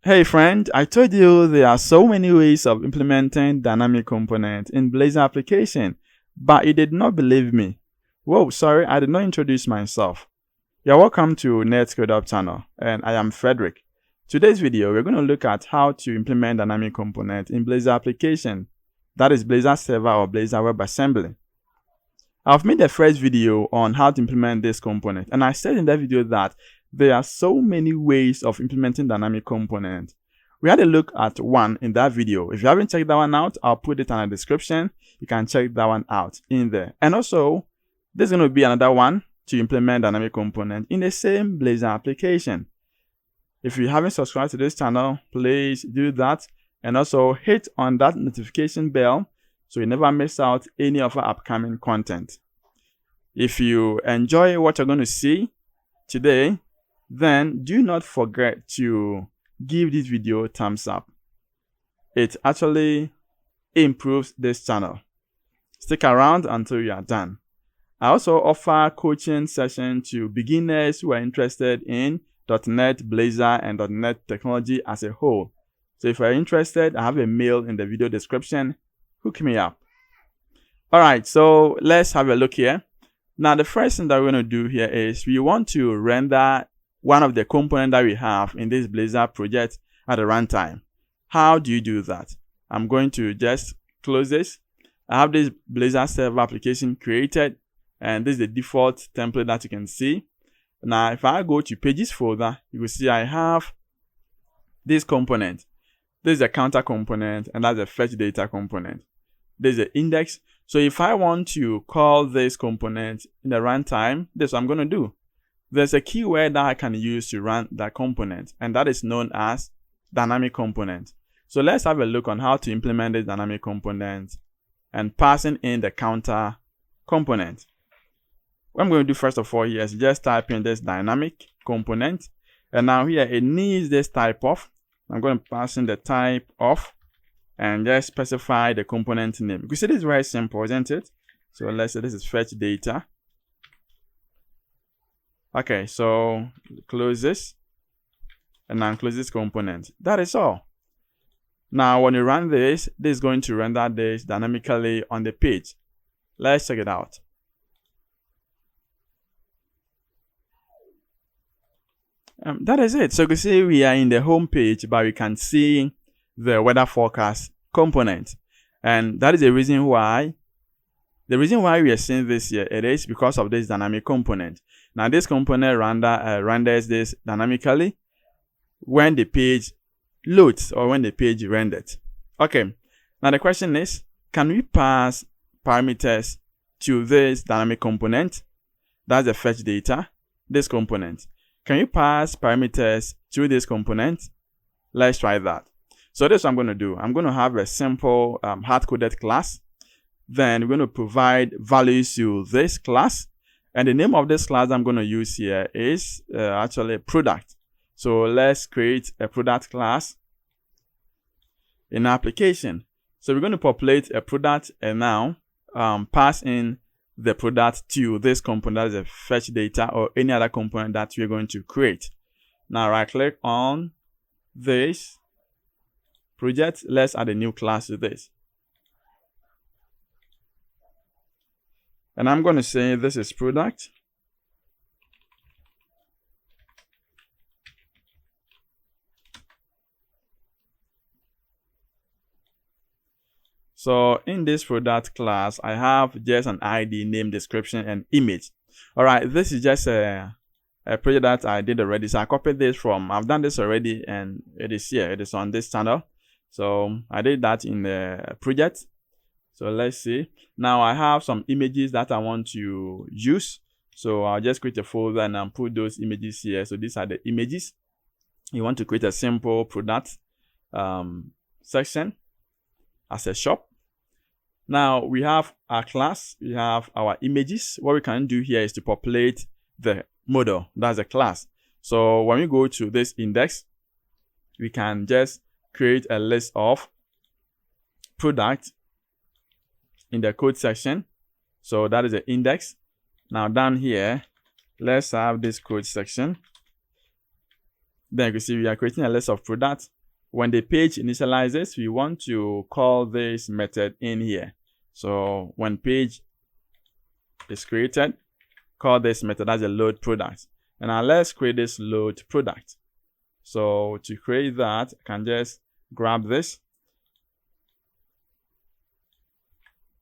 Hey friend, I told you there are so many ways of implementing dynamic component in Blazor application, but you did not believe me. Whoa, sorry, I did not introduce myself. You're welcome to Netcode-Hub channel, and I am Frederick. Today's video, we're going to look at how to implement dynamic component in Blazor application. That is Blazor Server or Blazor WebAssembly. I've made a first video on how to implement this component, and I said in that video that there are so many ways of implementing dynamic component. We had a look at one in that video. If you haven't checked that one out, I'll put it in the description. You can check that one out in there. And also, there's going to be another one to implement dynamic component in the same Blazor application. If you haven't subscribed to this channel, please do that. And also hit on that notification bell so you never miss out any of our upcoming content. If you enjoy what you're going to see today, then do not forget to give this video a thumbs up. It actually improves this channel. Stick around until you are done. I also offer coaching sessions to beginners who are interested in .NET, Blazor, and .NET technology as a whole. So if you're interested, I have a mail in the video description. Hook me up. Alright, so let's have a look here. Now the first thing that we're going to do here is we want to render one of the components that we have in this Blazor project at the runtime. How do you do that? I'm going to just close this. I have this Blazor server application created, and this is the default template that you can see. Now if I go to pages folder, you will see I have this component. This is a counter component, and that's a fetch data component. This is the index. So if I want to call this component in the runtime, this is what I'm going to do. There's a keyword that I can use to run that component, and that is known as dynamic component. So let's have a look on how to implement this dynamic component and passing in the counter component. What I'm going to do first of all here is just type in this dynamic component, and now here it needs this type of. I'm going to pass in the type of and just specify the component name. You can see this is very simple, isn't it? So let's say this is fetch data. Okay, so close this and now close this component. That is all. Now when you run this, this is going to render this dynamically on the page. Let's check it out. That is it. So you can see we are in the home page, but we can see the weather forecast component, and that is the reason why we are seeing this here. It is because of this dynamic component. Now this component renders this dynamically when the page loads or when the page renders. Okay, now the question is, can we pass parameters to this dynamic component? That's the fetch data, this component. Can you pass parameters to this component? Let's try that. So this is what I'm going to do. I'm going to have a simple hard-coded class. Then we're going to provide values to this class. And the name of this class I'm going to use here is actually product. So let's create a product class in application. So we're going to populate a product and now pass in the product to this component, as a fetch data or any other component that we're going to create. Now right click on this project. Let's add a new class to this. And I'm going to say this is product. So in this product class, I have just an ID, name, description, and image. All right, this is just a project that I did already. So I copied this from, I've done this already, and it is here. It is on this channel. So I did that in the project. So let's see. Now I have some images that I want to use. So I'll just create a folder and I'll put those images here. So these are the images. You want to create a simple product section as a shop. Now we have our class, we have our images. What we can do here is to populate the model, that's a class. So when we go to this index, we can just create a list of product in the code section. So that is the index. Now down here, let's have this code section. Then you can see we are creating a list of products. When the page initializes, we want to call this method in here. So when page is created, call this method as a load product. And now let's create this load product. So to create that, I can just grab this.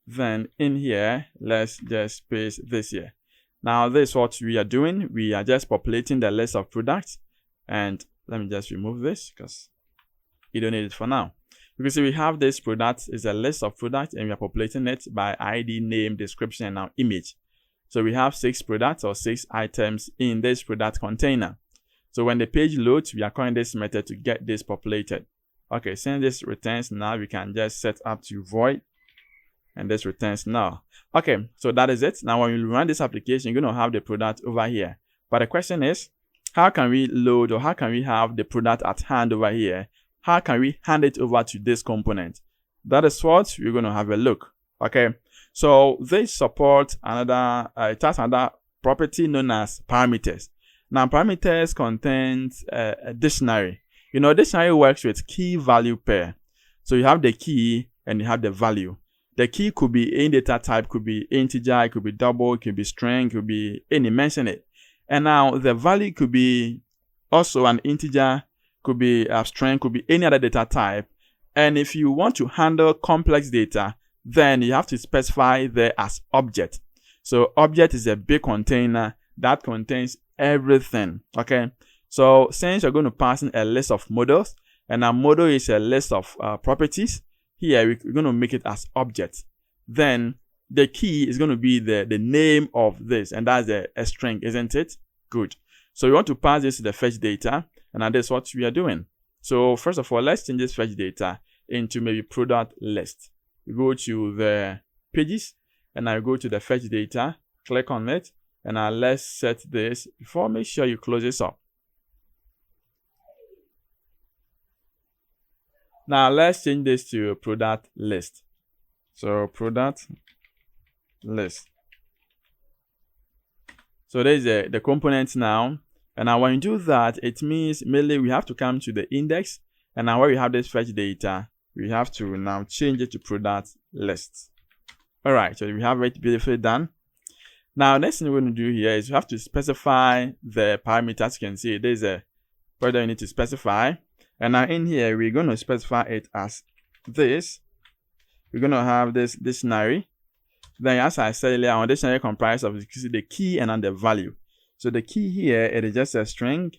Then in here, let's just paste this here. Now this is what we are doing. We are just populating the list of products. And let me just remove this because you don't need it for now. You can see we have this product is a list of products and we are populating it by ID, name, description, and now image. So we have 6 products or 6 items in this product container. So when the page loads, we are calling this method to get this populated. Okay, since this returns now, we can just set up to void and this returns null. Okay, so that is it. Now when you run this application, you're going to have the product over here. But the question is, how can we load or how can we have the product at hand over here? How can we hand it over to this component? That is what we're going to have a look. Okay, so this supports another, it has another property known as parameters. Now parameters contains a dictionary. You know, dictionary works with key value pair. So you have the key and you have the value. The key could be any data type, could be integer, it could be double, it could be string, it could be any, mention it. And now the value could be also an integer, could be a string, could be any other data type. And if you want to handle complex data, then you have to specify there as object. So object is a big container that contains everything. Okay. So since you're going to pass in a list of models, and our model is a list of properties, here we're going to make it as object. Then the key is going to be the name of this, and that's a string, isn't it? Good. So we want to pass this to the fetch data, and that's what we are doing. So first of all, let's change this fetch data into maybe product list. We go to the pages, and I go to the fetch data, click on it, and now let's set this. Before, make sure you close this up. Now let's change this to product list. So product list. So there's the components now. And now when you do that, it means mainly we have to come to the index. And now where we have this fetch data, we have to now change it to product list. All right, so we have it beautifully done. Now next thing we're going to do here is we have to specify the parameters. You can see there's a further you need to specify. And now in here, we're going to specify it as this. We're going to have this dictionary. Then as I said earlier, our dictionary comprises of the key and then the value. So the key here, it is just a string.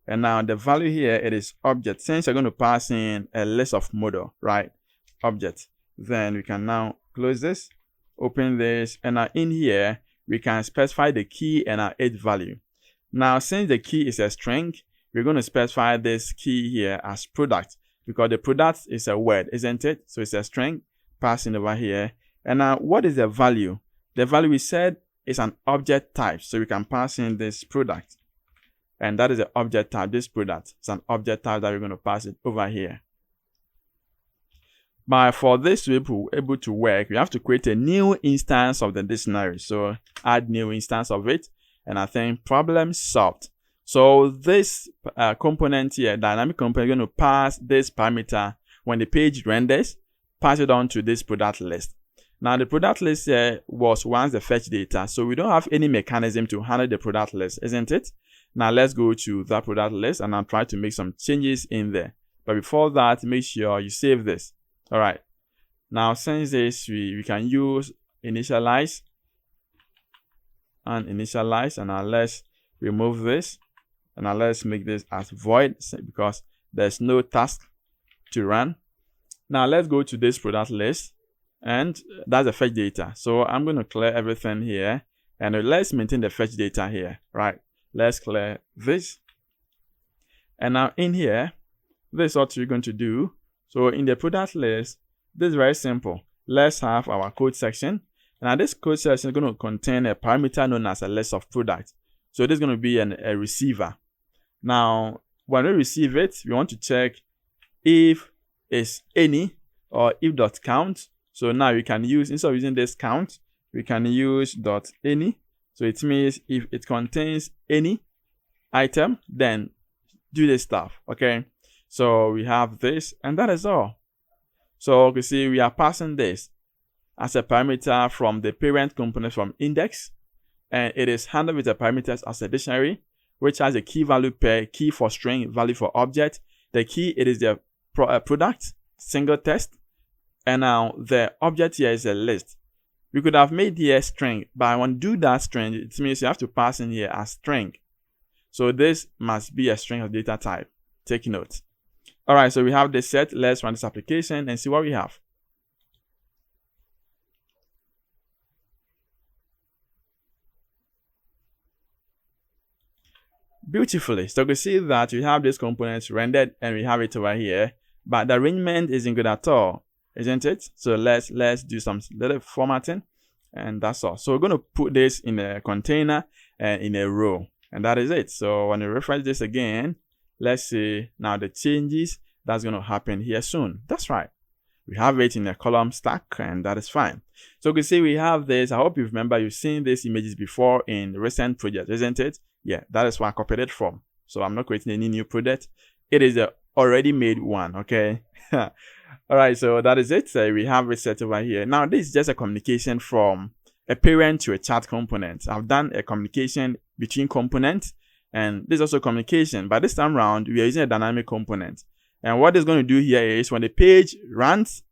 And now the value here, it is object. Since you're going to pass in a list of model, right? Object. Then we can now close this, open this. And now in here, we can specify the key and our age value. Now, since the key is a string, we're going to specify this key here as product because the product is a word, isn't it? So it's a string passing over here. And now what is the value? The value we said is an object type. So we can pass in this product. And that is the object type, this product. It's an object type that we're going to pass it over here. But for this to be able to work, we have to create a new instance of the dictionary. So add new instance of it. And I think problem solved. So this component here, dynamic component, is going to pass this parameter when the page renders, pass it on to this product list. Now the product list here was once the fetch data, so we don't have any mechanism to handle the product list, isn't it? Now let's go to that product list and I'll try to make some changes in there. But before that, make sure you save this. All right. Now since this, we can use initialize and initialize, and now let's remove this. And now let's make this as void because there's no task to run. Now let's go to this product list and that's the fetch data. So I'm going to clear everything here and let's maintain the fetch data here, right? Let's clear this. And now in here, this is what we're going to do. So in the product list, this is very simple. Let's have our code section. And now this code section is going to contain a parameter known as a list of products. So this is going to be a receiver. Now, when we receive it, we want to check if it's any or if.count. So now we can use, instead of using this count, we can use .any. So it means if it contains any item, then do this stuff. Okay, so we have this, and that is all. So you can see we are passing this as a parameter from the parent component from index, and it is handled with the parameters as a dictionary, which has a key value pair, key for string, value for object. The key, it is the product, single test, and now the object here is a list. We could have made here string, but I want to do that string. It means you have to pass in here as string. So this must be a string of data type. Take note. All right, so we have this set. Let's run this application and see what we have. Beautifully. So you can see that we have this component rendered and we have it over here, but the arrangement isn't good at all, isn't it? So let's do some little formatting, and that's all. So we're going to put this in a container and in a row, and that is it. So when we refresh this again, let's see now the changes that's going to happen here soon. That's right. We have it in a column stack, and that is fine. So you can see we have this. I hope you remember you've seen these images before in recent projects, isn't it? Yeah, that is where I copied it from. So I'm not creating any new project. It is a already made one, okay? All right, so that is it. We have it set over here. Now, this is just a communication from a parent to a chat component. I've done a communication between components, and this is also communication. But this time around, we are using a dynamic component. And what it's going to do here is when the page runs,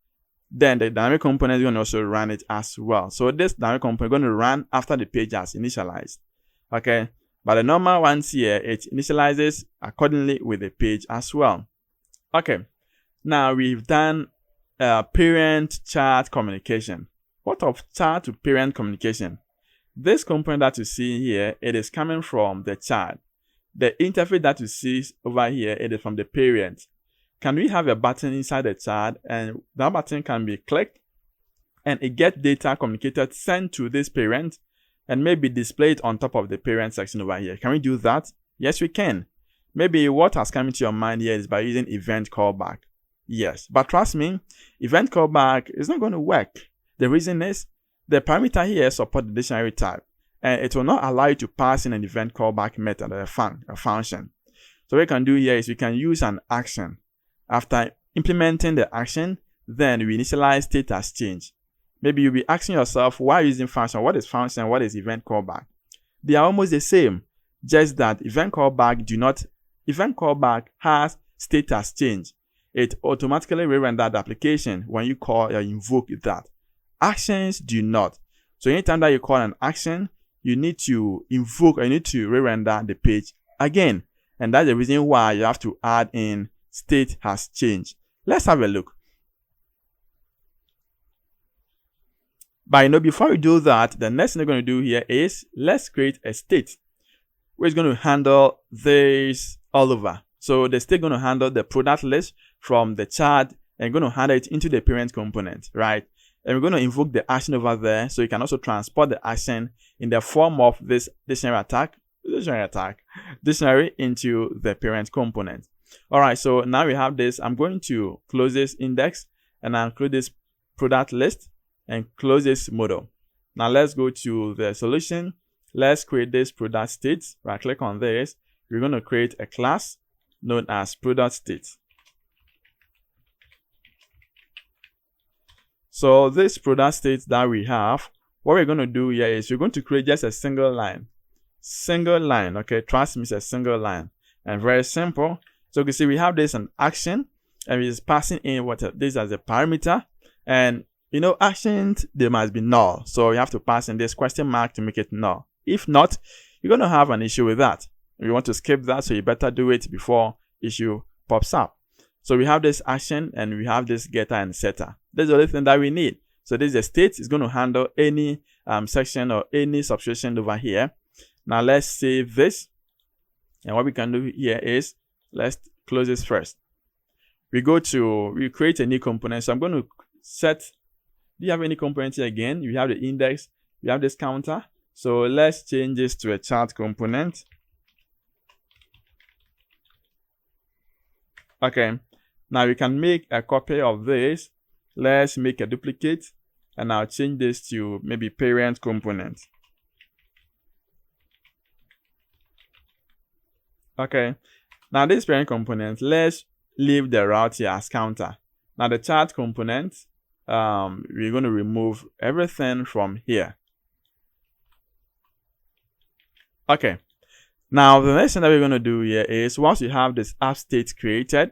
then the dynamic component is going to also run it as well. So this dynamic component is going to run after the page has initialized, okay? But the normal ones here, it initializes accordingly with the page as well. Okay, now we've done parent-chat communication. What of chat to parent communication? This component that you see here, it is coming from the chat. The interface that you see over here, it is from the parent. Can we have a button inside the chat, and that button can be clicked and it gets data communicated sent to this parent and maybe displayed on top of the parent section over here? Can we do that? Yes, we can. Maybe what has come into your mind here is by using event callback. Yes, but trust me, event callback is not going to work. The reason is the parameter here supports the dictionary type, and it will not allow you to pass in an event callback method or a function. So what we can do here is we can use an action. After implementing the action, then we initialize state as change. Maybe you'll be asking yourself, why using function? What is function? What is event callback? They are almost the same, just that event callback has state as change. It automatically re-renders the application when you call or invoke that. Actions do not. So anytime that you call an action, you need to invoke or you need to re-render the page again. And that's the reason why you have to add in state has changed. Let's have a look. But before we do that, the next thing we're going to do here is let's create a state which is going to handle this all over. So the state is going to handle the product list from the chat and going to handle it into the parent component, right? And we're going to invoke the action over there, so you can also transport the action in the form of this dictionary into the parent component. All right, so now we have this. I'm going to close this index and I'll include this product list and close this model. Now let's go to the solution. Let's create this product state. Right click on this. We're going to create a class known as product state. So this product state that we have, what we're going to do here is we're going to create just a single line. Okay, trust me, it's a single line and very simple. So you can see we have this an action and we're just passing in this as a parameter, and actions, they must be null. So you have to pass in this question mark to make it null. If not, you're going to have an issue with that. You want to skip that, so you better do it before issue pops up. So we have this action and we have this getter and setter. That's the only thing that we need. So this is a state. It's going to handle any section or any substitution over here. Now let's save this. And what we can do here is let's close this first. We create a new component. So I'm going to set, do you have any component here again? You have the index, you have this counter. So let's change this to a chat component. Okay, now we can make a copy of this. Let's make a duplicate and I'll change this to maybe parent component. Okay, Now this parent component, let's leave the route here as counter. Now the child component, we're going to remove everything from here. Okay. Now the next thing that we're going to do here is, once you have this app state created,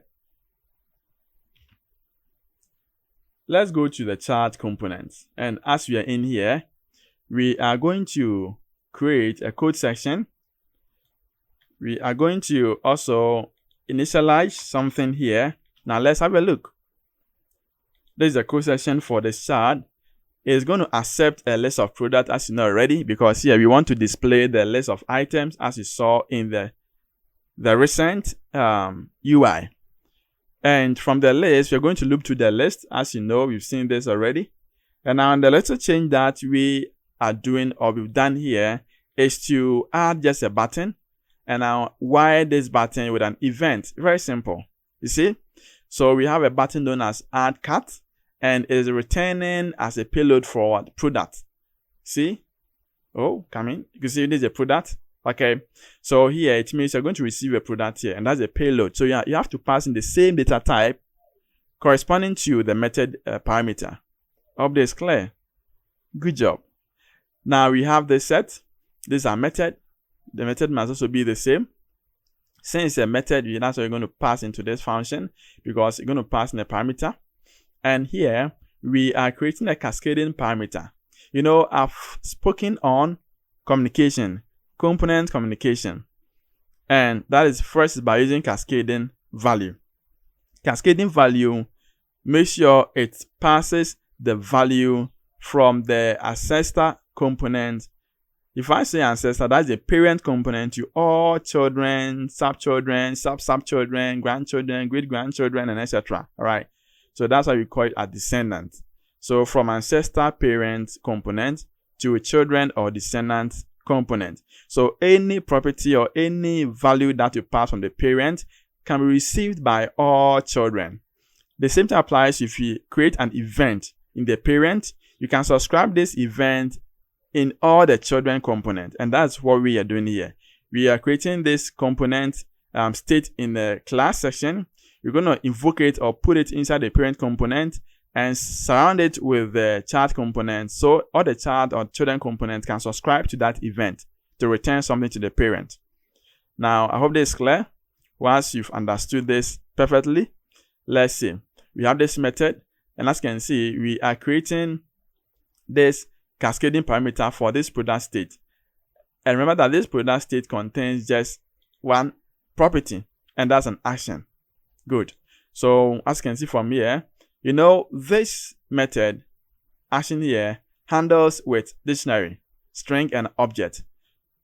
let's go to the child component. And as we are in here, we are going to create a code section. We are going to also initialize something here. Now let's have a look. This is a code section for the child. It's going to accept a list of products, as you know already, because here we want to display the list of items as you saw in the recent UI. And from the list, we're going to loop to the list. As you know, we've seen this already. And now the little change that we are doing, or we've done here, is to add just a button. And now wire this button with an event. Very simple. You see? So we have a button known as add cart, and it is returning as a payload for product. See? Oh, come in. You can see this is a product. Okay. So here it means you're going to receive a product here, and that's a payload. So you have to pass in the same data type corresponding to the method parameter. Hope this is clear. Good job. Now we have this set. This is our method. The method must also be the same. Since it's a method, that's what you're going to pass into this function, because you're going to pass in a parameter. And here we are creating a cascading parameter. You know, I've spoken on communication, component communication. And that is first by using cascading value. Cascading value makes sure it passes the value from the ancestor component. If I say ancestor, that's the parent component to all children, sub-children, sub-sub-children, grandchildren, great-grandchildren, and etc. All right. So that's why we call it a descendant. So from ancestor parent component to children or descendant component. So any property or any value that you pass from the parent can be received by all children. The same thing applies if you create an event in the parent. You can subscribe this event in all the children component, and that's what we are doing here. We are creating this component state in the class section. We're going to invoke it or put it inside the parent component and surround it with the child component, so all the child or children components can subscribe to that event to return something to the parent. Now, I hope this is clear. Once you've understood this perfectly, let's see. We have this method, and as you can see, we are creating this cascading parameter for this product state. And remember that this product state contains just one property, and that's an action. Good. So as you can see from here, you know, this method action here handles with dictionary, string, and object.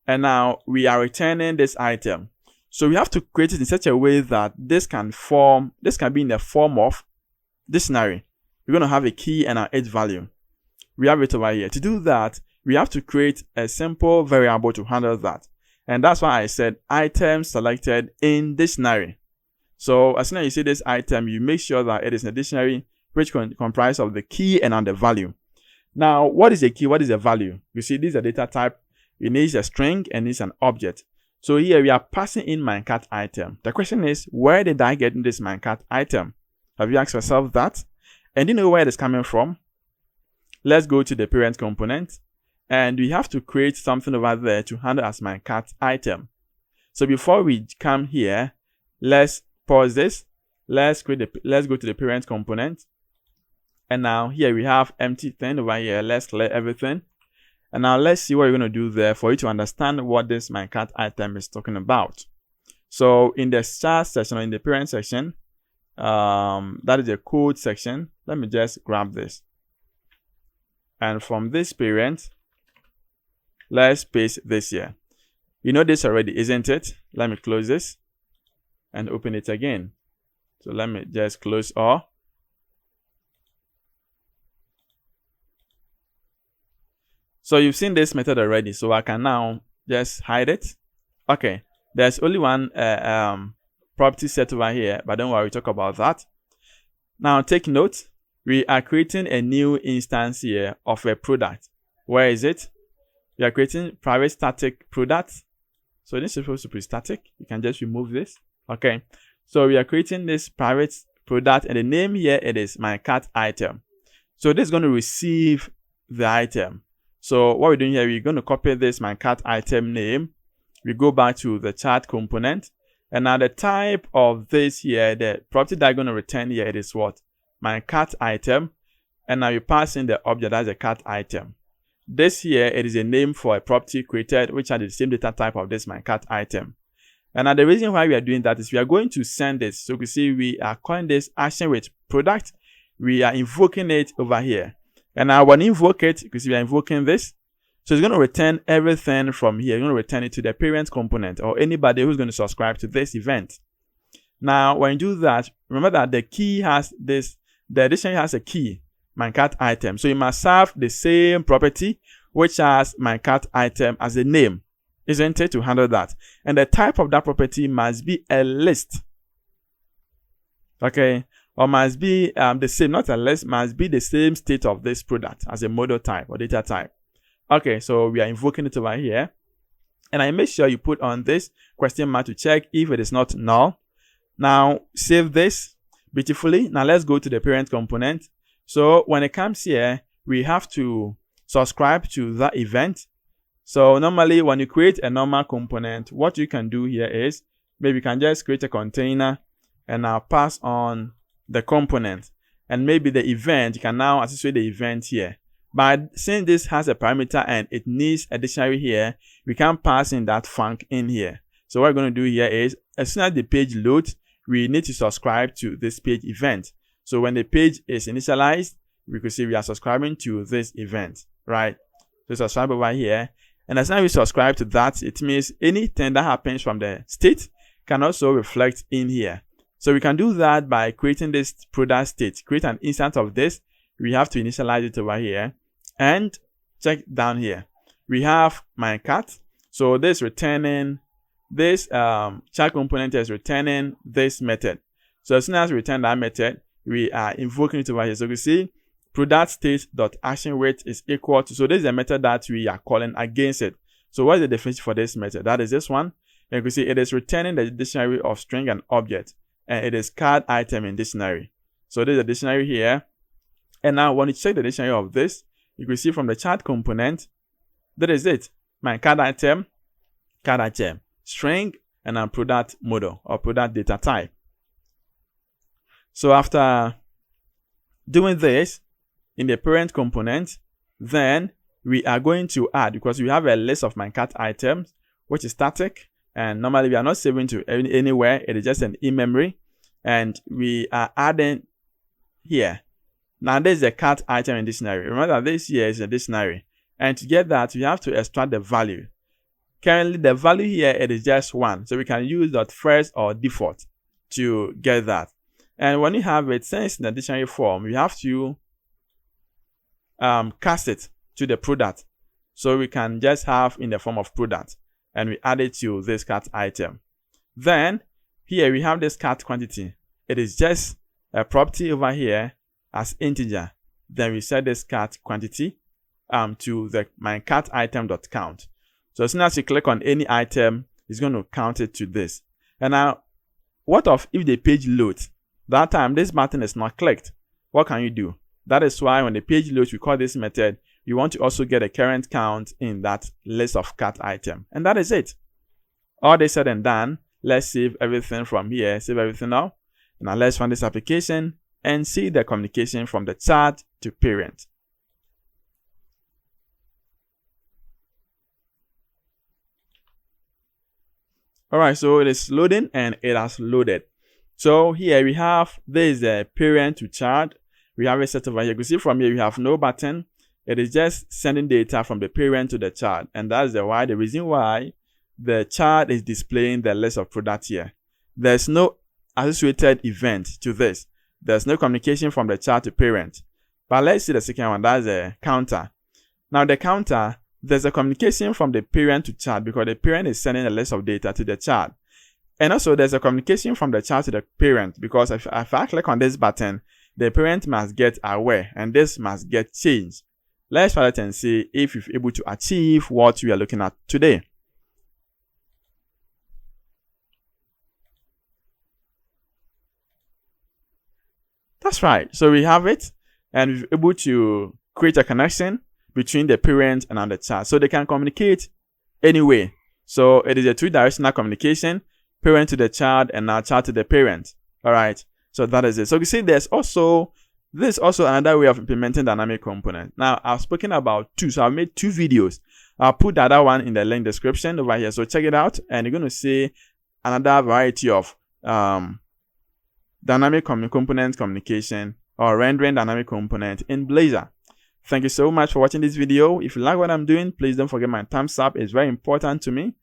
And now we are returning this item. So we have to create it in such a way that this can be in the form of dictionary. We're going to have a key and an age value. We have it over here. To do that, we have to create a simple variable to handle that. And that's why I said item selected in dictionary. So as soon as you see this item, you make sure that it is in a dictionary which comprises of the key and the value. Now, what is a key? What is a value? You see, this is a data type. It needs a string and needs an object. So here we are passing in my cat item. The question is, where did I get this my cat item? Have you asked yourself that? And you know where it is coming from? Let's go to the parent component, and we have to create something over there to handle as my cat item. So before we come here, let's pause this. Let's go to the parent component. And now here we have empty thing over here. Let's clear everything. And now let's see what you're going to do there for you to understand what this my cat item is talking about. So in the start section or in the parent section, that is the code section. Let me just grab this. And from this parent, let's paste this here. You know this already, isn't it? Let me close this and open it again. So let me just close all. So you've seen this method already, so I can now just hide it. Okay, there's only one property set over here, but don't worry, we'll talk about that. Now take note, we are creating a new instance here of a product. Where is it? We are creating private static product. So this is supposed to be static. You can just remove this. Okay, so we are creating this private product, and the name here, it is my cart item. So this is going to receive the item. So what we're doing here, we're going to copy this my cart item name. We go back to the chart component, and now the type of this here, the property that I'm going to return here, it is what? My cart item. And now you pass in the object as a cart item. This here, it is a name for a property created which has the same data type of this my cart item. And now the reason why we are doing that is we are going to send this. So you can see we are calling this action with product. We are invoking it over here. And now when you invoke it, you can see we are invoking this. So it's going to return everything from here. It's going to return it to the parent component or anybody who's going to subscribe to this event. Now, when you do that, remember that the key has this, the dictionary has a key, my cart item. So you must have the same property, which has my cart item as a name, isn't it, to handle that? And the type of that property must be a list. Okay, or must be the same, not a list, must be the same state of this product as a model type or data type. Okay, so we are invoking it over here. And I make sure you put on this question mark to check if it is not null. Now, save this beautifully. Now, let's go to the parent component. So, when it comes here, we have to subscribe to that event. So, normally, when you create a normal component, what you can do here is, maybe you can just create a container and now pass on the component. And maybe the event, you can now associate the event here. But since this has a parameter and it needs a dictionary here, we can pass in that func in here. So what we're going to do here is, as soon as the page loads, we need to subscribe to this page event. So when the page is initialized, we could see we are subscribing to this event, right? So subscribe over here. And as soon as we subscribe to that, it means anything that happens from the state can also reflect in here. So we can do that by creating this product state. Create an instance of this. We have to initialize it over here. And check down here. We have my cart. So this returning, this chart component is returning this method. So as soon as we return that method, we are invoking it over here. So you see, product state.actionWeight is equal to, so this is a method that we are calling against it. So what is the definition for this method? That is this one. And you can see it is returning the dictionary of string and object. And it is card item in dictionary. So there's a dictionary here. And now when you check the dictionary of this, you can see from the chart component, that is it. My card item, string, and then product model or product data type. So after doing this in the parent component, then we are going to add, because we have a list of my cart items, which is static. And normally we are not saving to anywhere. It is just an in-memory. And we are adding here. Now, this is a cart item in dictionary. Remember that this here is a dictionary. And to get that, we have to extract the value. Currently, the value here, it is just 1. So we can use .first or default to get that. And when you have it, since in the dictionary form, we have to cast it to the product. So we can just have in the form of product. And we add it to this cart item. Then, here we have this cart quantity. It is just a property over here as integer. Then we set this cart quantity to the my cart item.count. So as soon as you click on any item, it's going to count it to this. And now, what if the page loads? That time this button is not clicked. What can you do? That is why when the page loads, we call this method. You want to also get a current count in that list of cart item. And that is it. All this said and done, let's save everything from here. Save everything now. Now let's run this application and see the communication from the chart to parent. Alright, so it is loading and it has loaded. So here we have, there is a parent to chart. We have it set over here. You can see from here we have no button. It is just sending data from the parent to the chart. And that's the reason why the chart is displaying the list of products here. There's no associated event to this. There's no communication from the chart to parent. But let's see the second one. That's a counter. Now the counter, there's a communication from the parent to chart because the parent is sending a list of data to the chart. And also there's a communication from the chart to the parent because if I click on this button, the parent must get aware and this must get changed. Let's try it and see if you're able to achieve what we are looking at today. That's right. So we have it, and we're able to create a connection between the parent and the child, so they can communicate anyway. So it is a two-directional communication, parent to the child and now child to the parent. All right. So that is it. So you see, this is also another way of implementing dynamic component. Now I've spoken about two, so I've made 2 videos. I'll put the other one in the link description over here. So check it out, and you're going to see another variety of dynamic component communication or rendering dynamic component in Blazor. Thank you so much for watching this video. If you like what I'm doing, please don't forget my thumbs up. It's very important to me.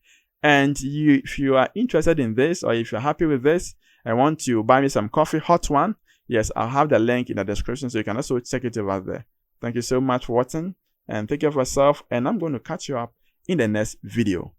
And if you are interested in this, or if you're happy with this and want to buy me some coffee, hot one, yes, I'll have the link in the description, so you can also check it over there. Thank you so much for watching, and take care of yourself, and I'm going to catch you up in the next video.